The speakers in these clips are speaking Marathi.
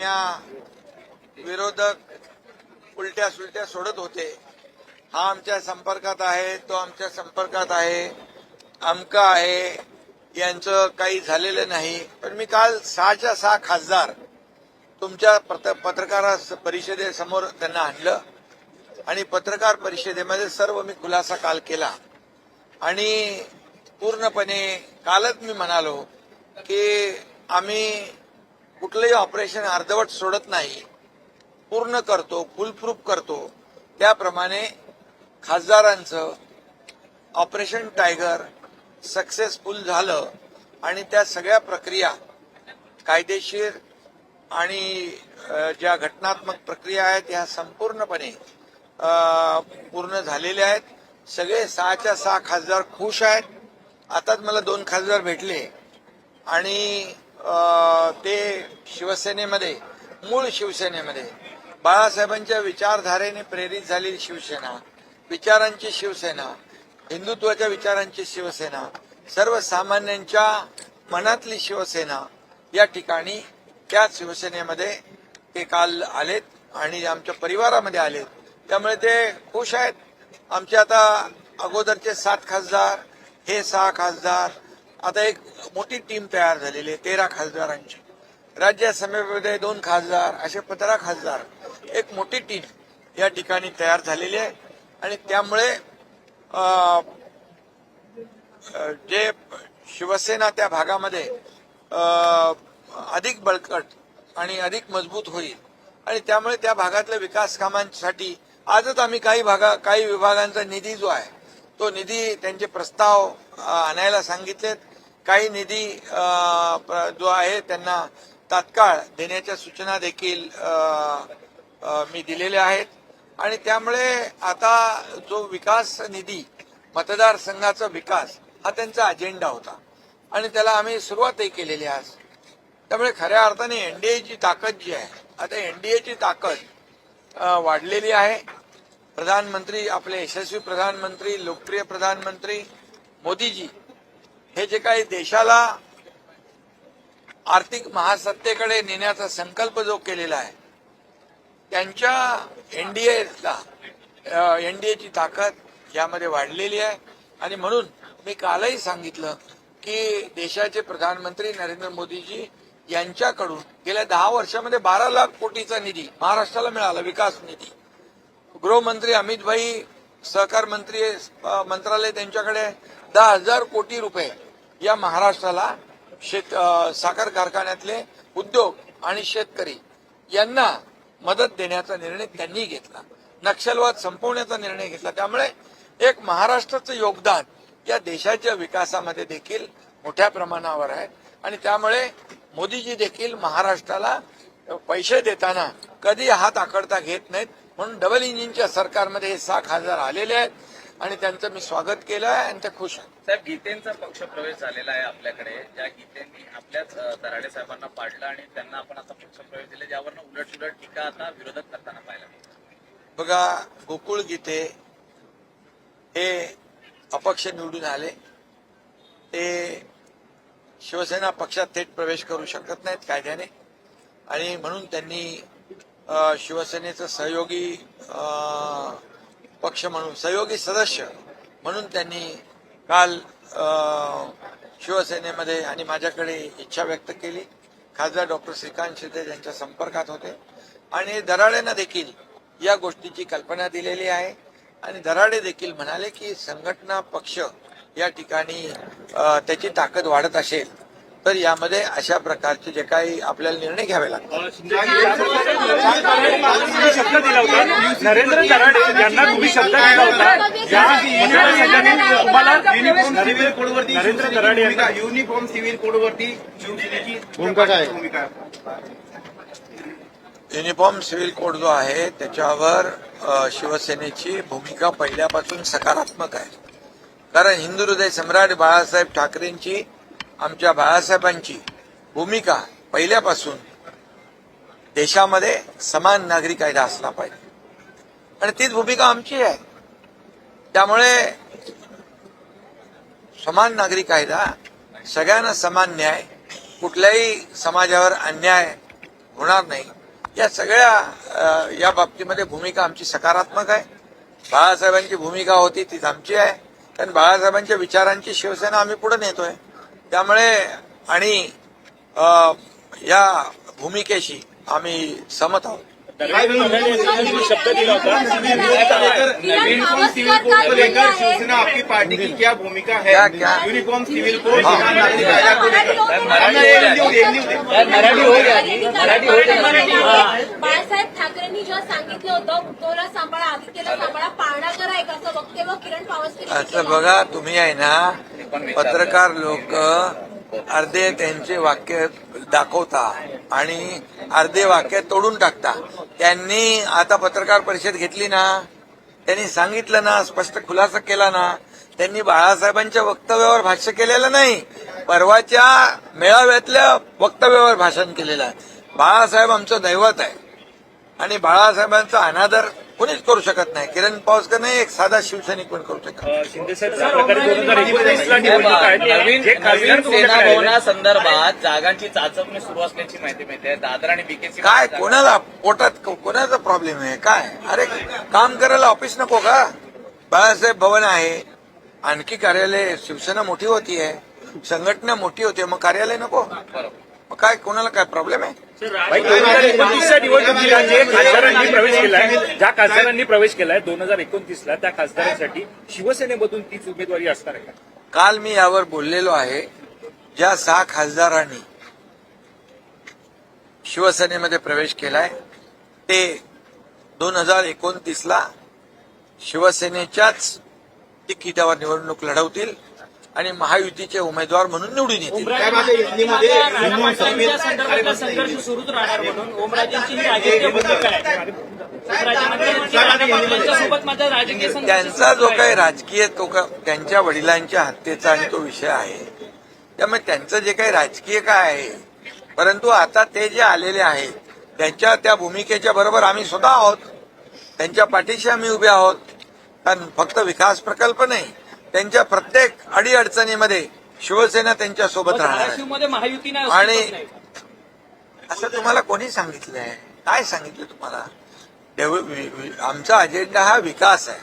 या विरोधक उलट्या सुलट्या सोडत होते. हा आमच्या संपर्कात आहे, तो आमच्या संपर्कात आहे, अमका आहे, यांचं काही झालेलं नाही. पण मी काल 6च्या 6 खासदार तुमच्या पत्रकार परिषदेसमोर त्यांना आणलं आणि पत्रकार परिषदेमध्ये सर्व मी खुलासा काल केला आणि पूर्णपणे कालच मी म्हणालो की आम्ही कुठलंही ऑपरेशन अर्धवट सोडत नाही, पूर्ण करतो, फुलप्रूफ करतो. त्याप्रमाणे खासदारांचं ऑपरेशन टायगर सक्सेसफुल झालं आणि त्या सगळ्या प्रक्रिया कायदेशीर आणि ज्या घटनात्मक प्रक्रिया आहेत ह्या संपूर्णपणे पूर्ण झालेल्या आहेत. सगळे 6च्या 6 खासदार खुश आहेत. आताच मला 2 खासदार भेटले आणि ते शिवसेनेमध्ये, मूळ शिवसेनेमध्ये बाळासाहेबांच्या विचारधारेने प्रेरित झालेली शिवसेना, विचारांची शिवसेना, हिंदुत्वाच्या विचारांची शिवसेना, सर्वसामान्यांच्या मनातली शिवसेना, या ठिकाणी त्या शिवसेनेमध्ये ते काल आलेत आणि आमच्या परिवारामध्ये आलेत. त्यामुळे ते खुश आहेत. आमचे आता अगोदरचे 7 खासदार, हे 6 खासदार, आता एक मोठी टीम तयार झालेली आहे 13 खासदारांची. राज्यसभेमध्ये 2 खासदार, असे 15 खासदार, एक मोठी टीम या ठिकाणी तयार झालेली आहे. आणि त्यामुळे जे शिवसेना त्या भागामध्ये अधिक बळकट आणि अधिक मजबूत होईल आणि त्यामुळे त्या भागातल्या विकास कामांसाठी आजच आम्ही काही विभागांचा निधी जो आहे तो निधी त्यांचे प्रस्ताव आणायला सांगितलेत. काही निधी जो आहे त्यांना तात्काळ देण्याच्या सूचना देखील मी दिलेल्या आहेत. आणि त्यामुळे आता जो विकास निधी, मतदारसंघाचा विकास, हा त्यांचा अजेंडा होता आणि त्याला आम्ही सुरुवातही केलेली आहे आज. त्यामुळे खऱ्या अर्थाने एनडीएची ताकद जी आहे, आता एनडीएची ताकद वाढलेली आहे. प्रधानमंत्री, आपले यशस्वी प्रधानमंत्री, लोकप्रिय प्रधानमंत्री मोदीजी हे जे काही देशाला आर्थिक महासत्तेकडे नेण्याचा संकल्प जो केलेला आहे, त्यांच्या एनडीएची ताकद यामध्ये वाढलेली आहे. आणि म्हणून मी कालही सांगितलं की देशाचे प्रधानमंत्री नरेंद्र मोदीजी यांच्याकडून गेल्या 10 वर्षामध्ये 12 लाख कोटीचा निधी महाराष्ट्राला मिळाला, विकास निधी. गृहमंत्री अमित भाई, सहकार मंत्रालय, त्यांच्याकडे 10,000 कोटी रुपये या महाराष्ट्राला साखर कारखान्यातले उद्योग आणि शेतकरी यांना मदत देण्याचा निर्णय त्यांनी घेतला. नक्षलवाद संपवण्याचा निर्णय घेतला. त्यामुळे एक महाराष्ट्राचं योगदान या देशाच्या विकासामध्ये देखील मोठ्या प्रमाणावर आहे. आणि त्यामुळे मोदीजी देखील महाराष्ट्राला पैसे देताना कधी हात आखडता घेत नाहीत. म्हणून डबल इंजिनच्या सरकारमध्ये हे 6 खासदार आलेले आहेत आणि त्यांचं मी स्वागत केलं आहे आणि ते खुश आहेत. साहेब, गीतेंचा पक्ष प्रवेश झालेला आहे आपल्याकडे. ज्या गीतेंनी आपल्याच दराडे साहेबांना पाडलं आणि त्यांना आपण आता पक्ष प्रवेश दिले, ज्यावरनं उलटसुलट टीका आता विरोधक करताना पाहिला. बघा, गोकुळ गीते हे अपक्ष निवडून आले. ते शिवसेना पक्षात थेट प्रवेश करू शकत नाहीत कायद्याने आणि म्हणून त्यांनी शिवसेनेचं सहयोगी पक्ष म्हणून, सहयोगी सदस्य म्हणून त्यांनी काल शिवसेनेमध्ये आणि माझ्याकडे इच्छा व्यक्त केली. खासदार डॉक्टर श्रीकांत शिंदे यांच्या संपर्कात होते आणि दराडेंना देखील या गोष्टीची कल्पना दिलेली आहे. आणि दराडे देखील म्हणाले की संघटना पक्ष या ठिकाणी त्याची ताकद वाढत असेल तर यामध्ये अशा प्रकारचे जे काही आपल्याला निर्णय घ्यावे लागतात. शब्द दिला होता नरेंद्र दराडे यांना, तुम्ही शब्द दिला होता तुम्हाला नरेंद्र दराडे यांना युनिफॉर्म सिव्हिल कोडवरती शिवसेनेची भूमिका काय? युनिफॉर्म सिव्हिल कोड जो आहे त्याच्यावर शिवसेनेची भूमिका पहिल्यापासून सकारात्मक आहे. कारण हिंदू हृदय सम्राट बाळासाहेब ठाकरेंची, आमच्या बाळासाहेबांची भूमिका पहिल्यापासून देशामध्ये समान नागरी कायदा असला पाहिजे आणि तीच भूमिका आमची आहे. त्यामुळे समान नागरी कायदा, सगळ्यांना समान न्याय, कुठल्याही समाजावर अन्याय होणार नाही. या सगळ्या या बाबतीमध्ये भूमिका आमची सकारात्मक आहे. बाळासाहेबांची भूमिका होती तीच आमची आहे. कारण बाळासाहेबांच्या विचारांची शिवसेना आम्ही पुढे नेतोय. त्यामुळे आणि या भूमिकेशी आम्ही सहमत आहोत. शब्द दिला होता यूनिफॉर्म सिविल कोड को लेकर शिवसेना आपकी पार्टी की क्या भूमिका है? क्या? यूनिफॉर्म सिविल कोड किसान नागरिक कायदा को लेकर मराठी हो गया जी, मराठी हो गया. बाळासाहेब ठाकरेंनी जेव्हा सांगितलं होतं उद्धवला सांभाळा आदित्यला सांभाळा पाळणा करा एक असं वक्तव्य किरण पावसकर असं बघा, तुम्ही आहे ना पत्रकार लोक अर्धे त्यांचे वाक्य दाखवता आणि अर्धे वाक्य तोडून टाकता. त्यांनी आता पत्रकार परिषद घेतली ना, त्यांनी सांगितलं ना, स्पष्ट खुलासा केला ना. त्यांनी बाळासाहेबांच्या वक्तव्यावर भाष्य केलेलं नाही, परवाच्या मेळाव्यातल्या वक्तव्यावर भाषण केलेलं आहे. बाळासाहेब आमचं दैवत आहे आणि बाळासाहेबांचा अनादर कोणीच करू शकत नाही. किरण पावसकर नाही, एक साधा शिवसैनिक पण करू शकत नाही. शिंदे साहेब ज्या प्रकारे 2019ला निवडणूक आहेत, जे खासदार नवीन तुमच्याकडे सेना आले, भवनासंदर्भात जागांची चाचपणी सुरू असल्याची माहिती मिळते. दादर आणि बीकेसी काय कोणाला पोटात कोणाचा प्रॉब्लेम आहे काय? अरे काम करायला ऑफिस नको का? बाळासाहेब भवन आहे, आणखी कार्यालय, शिवसेना मोठी होतीये, संघटना मोठी होती, मग कार्यालय नको? मग काय कोणाला काय प्रॉब्लेम आहे? भाई 2029च्या निवडणुकीला जे खासदारांनी प्रवेश केलाय, ज्या खासदारांनी प्रवेश केलाय 2029ला, त्या खासदारांसाठी शिवसेनेमधून तीच उमेदवारी असणार आहे का? काल मी यावर बोललेलो आहे. ज्या 6 खासदारांनी शिवसेनेमध्ये प्रवेश केलाय ते 2029ला शिवसेनेच्याच तिकिटावर निवडणूक लढवतील आणि महायुतीचे उमेदवार म्हणून निवडून येतील. संघर्ष सुरूच राहणार म्हणून ओमराजेंची ही राजकीय भूमिका आहे. सोबत माझा राजकीय संघर्ष त्यांचा जो काही राजकीय त्यांच्या वडिलांच्या हत्येचा आणि तो विषय आहे, त्यामुळे त्यांचं जे काही राजकीय काय आहे, परंतु आता ते जे आलेले आहेत त्यांच्या त्या भूमिकेच्या बरोबर आम्ही स्वतः आहोत. त्यांच्या पाठीशी आम्ही उभे आहोत. कारण फक्त विकास प्रकल्प नाही, त्यांच्या प्रत्येक अडीअडचणीमध्ये शिवसेना त्यांच्या सोबत राहणार आहे. धाराशिवमध्ये महायुती नाही आणि अस्तित्वात नाही. असं तुम्हाला कोणी सांगितलंय? काय सांगितलं तुम्हाला? आमचा अजेंडा हा विकास आहे.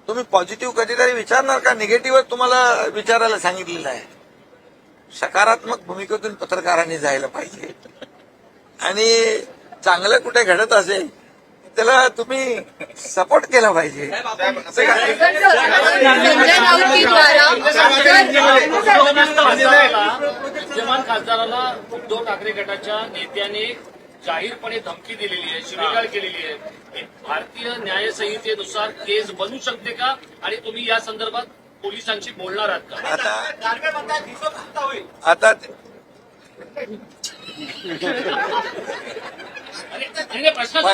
तुम्ही पॉझिटिव्ह कधीतरी विचारणार का? निगेटिव्ह तुम्हाला विचारायला सांगितलेलं आहे. सकारात्मक भूमिकेतून पत्रकारांनी जायला पाहिजे आणि चांगलं कुठे घडत असेल त्याला तुम्ही सपोर्ट केला पाहिजे. संजय राऊत द्वारा विद्यमान खासदाराला उद्धव ठाकरे गटाच्या नेत्याने जाहीरपणे धमकी दिलेली आहे, शिवीगाळ केलेली आहे. भारतीय न्याय संहितेनुसार केस बनू शकते का आणि तुम्ही या संदर्भात पोलिसांशी बोलणार आहात का? आता प्रश्नाचं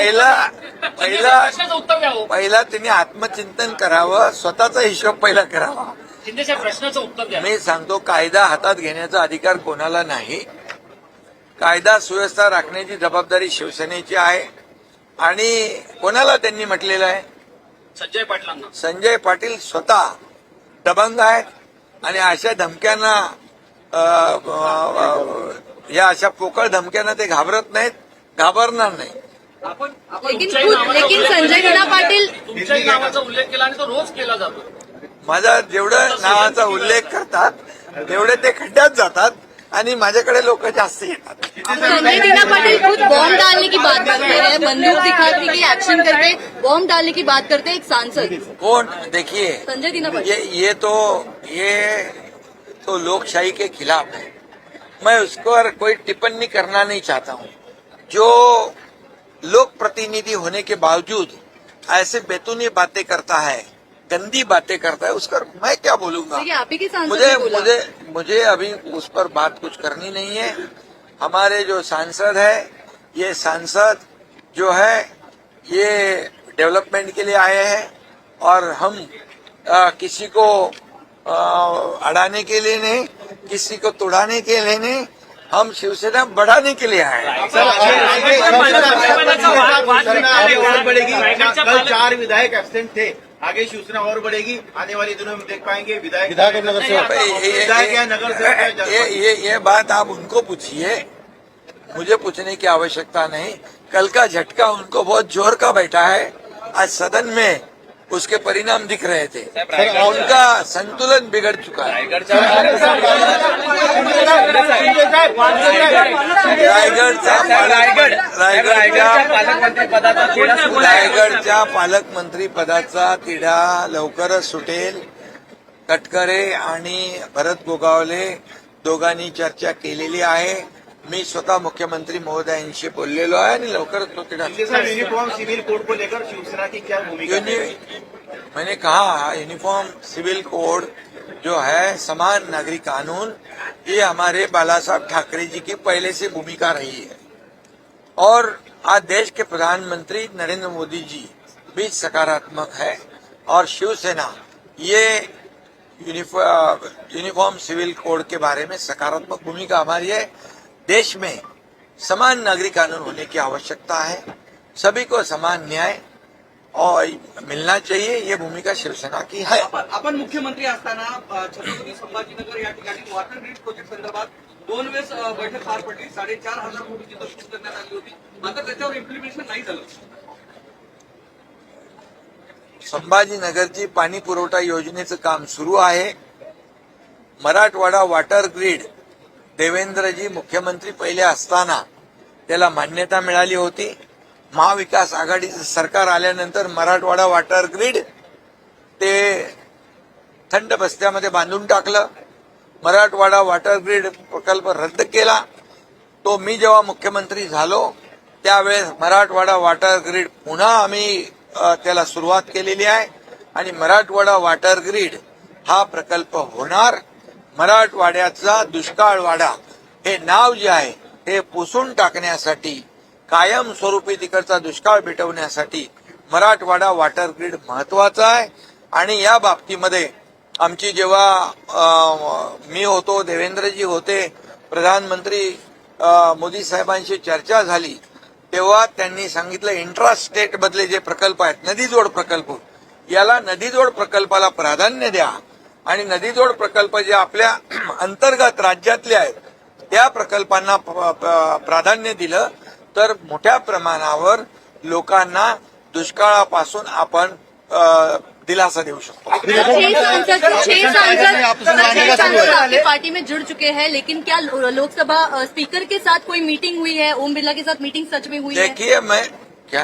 उत्तर द्या हो. पहिला त्यांनी आत्मचिंतन करावं, स्वतःचा हिशोब पहिला करावा. शिंदेसाहेब प्रश्नाचं उत्तर द्या. मी सांगतो, कायदा हातात घेण्याचा अधिकार कोणाला नाही. कायदा सुव्यवस्था राखण्याची जबाबदारी शिवसेनेची आहे. आणि कोणाला त्यांनी म्हटलेलं आहे? संजय पाटलांना. संजय पाटील स्वतः दबंग आहेत आणि अशा धमक्यांना या अशा पोकळ धमक्यांना ते घाबरत नाहीत, घाबरणार नाही. लेकिन संजय लीला पाटील तुमच्याही नावाचा उल्लेख केला आणि तो रोज केला जातो. माझा जेवढं नावाचा उल्लेख करतात तेवढे ते खड्ड्यात जातात आणि माझ्याकडे लोक जास्त येतात. संजय लीला पाटिल खुद बॉम्ब डालने की बात करते हैं, बंदूक दिखाने की एक्शन करके बॉम्ब डालने की बात करते हैं एक सांसद. कौन? देखिए, संजय लीला पाटिल ये तो लोकशाही के खिलाफ है. मैं उस पर कोई टिप्पणी करना नहीं चाहता हूँ. जो लोक प्रतिनिधि होने के बावजूद ऐसे बेतुनी बातें करता है, गंदी बातें करता है, उस पर मैं क्या बोलूंगा? देखिए, आप ही के सांसद ने बोला. मुझे अभी उस पर बात कुछ करनी नहीं है. हमारे जो सांसद है, ये सांसद जो है ये डेवलपमेंट के लिए आए हैं और हम किसी को अड़ाने के लिए नहीं, किसी को तोड़ाने के लिए नहीं, हम शिवसेना बढ़ाने के लिए आए हैं. आगे और बढ़ेगी. कल 4 विधायक एब्सेंट थे. आगे शिवसेना और बढ़ेगी. आने वाले दिनों में देख पाएंगे विधायक और नगर सेवक. विधायक या नगर सेवक. ये बात आप उनको पूछिए मुझे पूछने की आवश्यकता नहीं। कल का झटका उनको बहुत जोर का बैठा है, आज सदन में उसके परिणाम दिख रहे थे। उनका संतुलन बिगड़ चुका है। रायगडच्या पालकमंत्री पदाचा तिढा लवकरच सुटेल। तटकरे आणि भरत गोगावले दोघांनी चर्चा केलेली आहे। मी स्वतः मुख्यमंत्री महोदयांशी बोललेलो आहे आणि लवकरच तो तिढा यूनिफॉर्म सिविल कोड को लेकर शिवसेना की क्या भूमिका है? मैंने कहा यूनिफॉर्म सिविल कोड जो है समान नागरिक कानून, ये हमारे बाला साहब ठाकरे जी की पहले से भूमिका रही है और आज देश के प्रधानमंत्री नरेंद्र मोदी जी भी सकारात्मक है और शिवसेना ये यूनिफॉर्म सिविल कोड के बारे में सकारात्मक भूमिका हमारी है। देश में समान नागरिक कानून होने की आवश्यकता है, सभी को समान न्याय और मिलना चाहिए, ये भूमिका शिवसेना की है। आपण मुख्यमंत्री असताना छत्रपती संभाजीनगर या ठिकाणी वॉटर ग्रीड प्रोजेक्ट संदर्भात 2 वेळेस बैठक पार पडली, 4,500 कोटीची तरतूद करण्यात आली होती, मात्र त्याच्यावर इम्प्लिमेंटेशन नाही झालं। संभाजीनगरची पाणी पुरवठा योजनेचं काम सुरू आहे। मराठवाडा वॉटर ग्रीड देवेंद्रजी मुख्यमंत्री पहिले असताना त्याला मान्यता मिळाली होती। महाविकास आघाडीचं सरकार आल्यानंतर मराठवाडा वॉटर ग्रीड ते थंड बस्त्यामध्ये बांधून टाकलं। मराठवाडा वॉटर ग्रीड प्रकल्प रद्द केला। तो मी जेव्हा मुख्यमंत्री झालो त्यावेळेस मराठवाडा वॉटर ग्रीड पुन्हा आम्ही त्याला सुरुवात केलेली आहे आणि मराठवाडा वॉटर ग्रीड हा प्रकल्प होणार। मराठवाड्याचा दुष्काळवाडा हे नाव जे आहे हे पुसून टाकण्यासाठी, कायमस्वरूपी तिकडचा दुष्काळ मिटवण्यासाठी मराठवाडा वॉटर ग्रीड महत्वाचा आहे आणि या बाबतीमध्ये आमची जेव्हा मी होतो, देवेंद्रजी होते, प्रधानमंत्री मोदी साहेबांशी चर्चा झाली तेव्हा त्यांनी सांगितलं इंट्रा स्टेट मधले जे प्रकल्प आहेत, नदीजोड प्रकल्प, याला नदीजोड प्रकल्पाला प्राधान्य द्या आणि नदीजोड प्रकल्प जे आपल्या अंतर्गत राज्यातले आहेत त्या प्रकल्पांना प्राधान्य दिलं तर मोठ्या प्रमाणावर लोकांना दुष्काळापासून आपण दिलासा देऊ शकतो। 6 सांसद आपकी पार्टी में जुड़ चुके हैं, लेकिन क्या लोकसभा स्पीकर के साथ कोई मीटिंग हुई है? ओम बिरला के साथ मीटिंग सच में हुई है? देखिए मैं क्या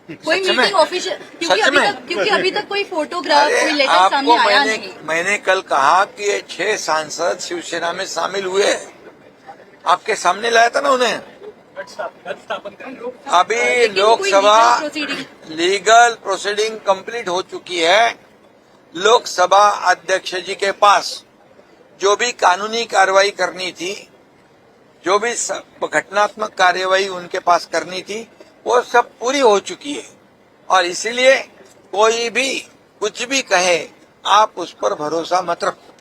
कोई सच में? मीटिंग ऑफिशियल, क्योंकि अभी तक कोई फोटोग्राफ, कोई लेटर आपको सामने आया नहीं। मैंने कल कहा कि ये 6 सांसद शिवसेना में शामिल हुए हैं, आपके सामने लाया था ना उन्हें। अभी लेकिन लोकसभा कोई legal proceeding- legal proceeding complete हो चुकी है। लोकसभा अध्यक्ष जी के पास जो भी कानूनी कार्रवाई करनी थी, जो भी घटनात्मक कार्यवाही उनके पास करनी थी, वो सब पूरी हो चुकी है और इसीलिए कोई भी कुछ भी कहे आप उस पर भरोसा मत रखो।